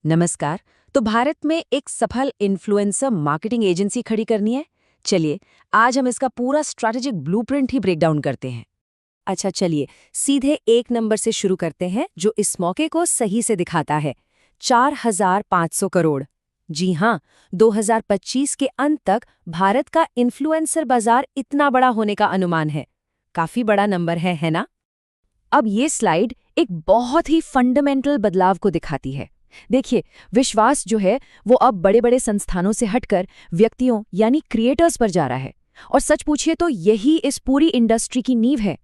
नमस्कार। तो भारत में एक सफल इन्फ्लुएंसर मार्केटिंग एजेंसी खड़ी करनी है। चलिए, आज हम इसका पूरा स्ट्रैटेजिक ब्लूप्रिंट ही ब्रेक डाउन करते हैं। अच्छा चलिए, सीधे एक नंबर से शुरू करते हैं जो इस मौके को सही से दिखाता है। 4,500 करोड़। जी हाँ, 2025 के अंत तक भारत का इन्फ्लुएंसर बाजार इतना बड़ा होने का अनुमान है। काफी बड़ा नंबर है ना? अब ये स्लाइड एक बहुत ही फंडामेंटल बदलाव को दिखाती है। देखिए, विश्वास जो है वो अब बड़े बड़े संस्थानों से हटकर व्यक्तियों यानी क्रिएटर्स पर जा रहा है। और सच पूछिए तो यही इस पूरी इंडस्ट्री की नींव है।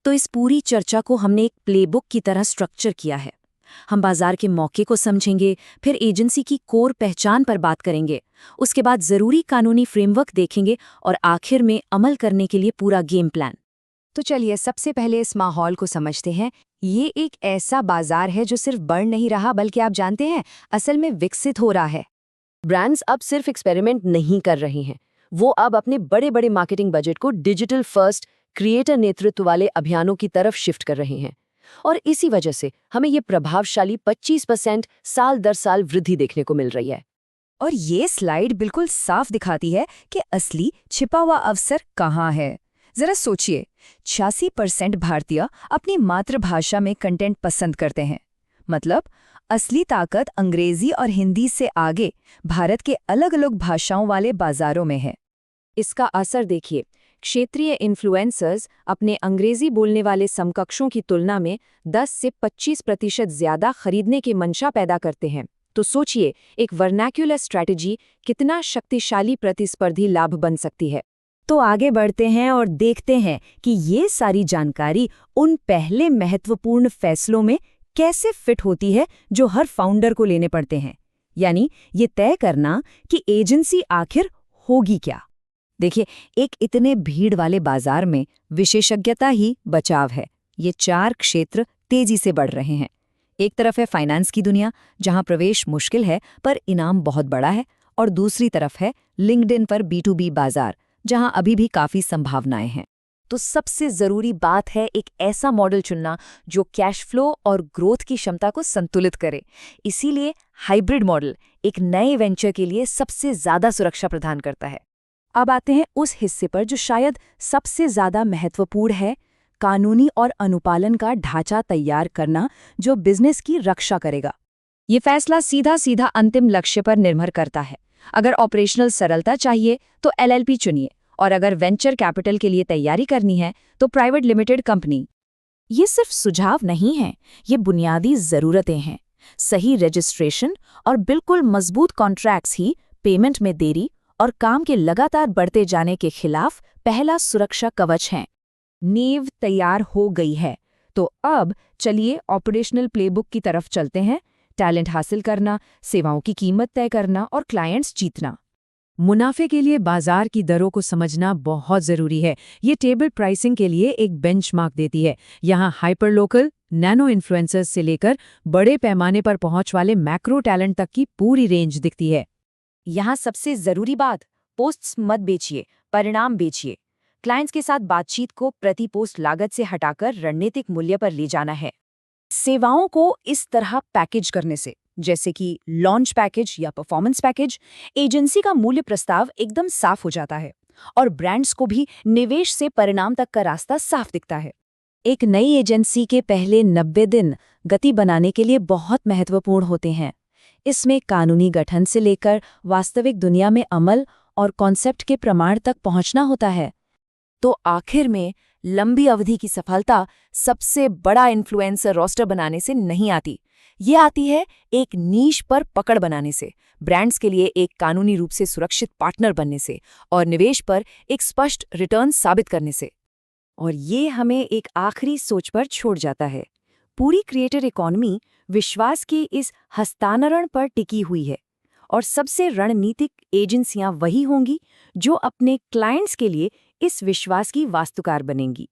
तो इस पूरी चर्चा को हमने एक प्लेबुक की तरह स्ट्रक्चर किया है। हम बाजार के मौके को समझेंगे, फिर एजेंसी की कोर पहचान पर बात करेंगे, उसके बाद जरूरी कानूनी फ्रेमवर्क देखेंगे और आखिर में अमल करने के लिए पूरा गेम प्लान। तो चलिए सबसे पहले इस माहौल को समझते हैं। ये एक ऐसा बाजार है जो सिर्फ बढ़ नहीं रहा बल्कि आप जानते हैं असल में विकसित हो रहा है। ब्रांड्स अब सिर्फ एक्सपेरिमेंट नहीं कर रही हैं, वो अब अपने बड़े बड़े मार्केटिंग बजट को डिजिटल फर्स्ट क्रिएटर नेतृत्व वाले अभियानों की तरफ शिफ्ट कर रहे हैं। और इसी वजह से हमें ये प्रभावशाली 25% साल दर साल वृद्धि देखने को मिल रही है। और ये स्लाइड बिल्कुल साफ दिखाती है कि असली छिपा हुआ अवसर कहाँ है। जरा सोचिए, 86% भारतीय अपनी मातृभाषा में कंटेंट पसंद करते हैं। मतलब असली ताकत अंग्रेजी और हिंदी से आगे भारत के अलग अलग भाषाओं वाले बाजारों में है। इसका असर देखिए, क्षेत्रीय इन्फ्लुएंसर्स अपने अंग्रेजी बोलने वाले समकक्षों की तुलना में 10 से 25% ज्यादा खरीदने की मंशा पैदा करते हैं। तो सोचिए, एक वर्नाक्युलर स्ट्रैटेजी कितना शक्तिशाली प्रतिस्पर्धी लाभ बन सकती है। तो आगे बढ़ते हैं और देखते हैं कि ये सारी जानकारी उन पहले महत्वपूर्ण फैसलों में कैसे फिट होती है जो हर फाउंडर को लेने पड़ते हैं, यानी ये तय करना कि एजेंसी आखिर होगी क्या। देखिए, एक इतने भीड़ वाले बाजार में विशेषज्ञता ही बचाव है। ये 4 क्षेत्र तेजी से बढ़ रहे हैं। एक तरफ है फाइनेंस की दुनिया, जहां प्रवेश मुश्किल है पर इनाम बहुत बड़ा है, और दूसरी तरफ है लिंक्डइन पर B2B बाजार, जहां अभी भी काफी संभावनाएं हैं। तो सबसे जरूरी बात है एक ऐसा मॉडल चुनना जो कैश फ्लो और ग्रोथ की क्षमता को संतुलित करे। इसीलिए हाइब्रिड मॉडल एक नए वेंचर के लिए सबसे ज्यादा सुरक्षा प्रदान करता है। अब आते हैं उस हिस्से पर जो शायद सबसे ज्यादा महत्वपूर्ण है, कानूनी और अनुपालन का ढांचा तैयार करना जो बिजनेस की रक्षा करेगा। ये फैसला सीधा सीधा अंतिम लक्ष्य पर निर्भर करता है। अगर ऑपरेशनल सरलता चाहिए तो LLP चुनिए, और अगर वेंचर कैपिटल के लिए तैयारी करनी है तो प्राइवेट लिमिटेड कंपनी। ये सिर्फ सुझाव नहीं है, ये बुनियादी जरूरतें हैं। सही रजिस्ट्रेशन और बिल्कुल मजबूत कॉन्ट्रैक्ट्स ही पेमेंट में देरी और काम के लगातार बढ़ते जाने के खिलाफ पहला सुरक्षा कवच हैं। नींव तैयार हो गई है, तो अब चलिए ऑपरेशनल प्लेबुक की तरफ चलते हैं। टैलेंट हासिल करना, सेवाओं की कीमत तय करना और क्लाइंट्स जीतना। मुनाफे के लिए बाजार की दरों को समझना बहुत जरूरी है। ये टेबल प्राइसिंग के लिए एक बेंचमार्क देती है। यहाँ हाइपर लोकल, नैनो इन्फ्लुएंसर्स से लेकर बड़े पैमाने पर पहुंच वाले मैक्रो टैलेंट तक की पूरी रेंज दिखती है। यहाँ सबसे जरूरी बात, पोस्ट्स मत बेचिए, परिणाम बेचिए। क्लाइंट्स के साथ बातचीत को प्रति पोस्ट लागत से हटाकर रणनीतिक मूल्य पर ले जाना है। सेवाओं को इस तरह पैकेज करने से, जैसे कि लॉन्च पैकेज या परफॉर्मेंस पैकेज, एजेंसी का मूल्य प्रस्ताव एकदम साफ हो जाता है और ब्रांड्स को भी निवेश से परिणाम तक का रास्ता साफ दिखता है। एक नई एजेंसी के पहले 90 दिन गति बनाने के लिए बहुत महत्वपूर्ण होते हैं। इसमें कानूनी गठन से लेकर वास्तविक दुनिया में अमल और कॉन्सेप्ट के प्रमाण तक पहुंचना होता है। तो आखिर में लंबी अवधि की सफलता सबसे बड़ा इन्फ्लुएंसर रोस्टर बनाने से नहीं आती। ये आती है एक नीश पर पकड़ बनाने से, ब्रांड्स के लिए एक कानूनी रूप से सुरक्षित पार्टनर बनने से और निवेश पर एक स्पष्ट रिटर्न साबित करने से। और ये हमें एक आखिरी सोच पर छोड़ जाता है। पूरी क्रिएटर इकोनॉमी विश्वास के इस हस्तांतरण पर टिकी हुई है, और सबसे रणनीतिक एजेंसियां वही होंगी जो अपने क्लाइंट्स के लिए इस विश्वास की वास्तुकार बनेंगी।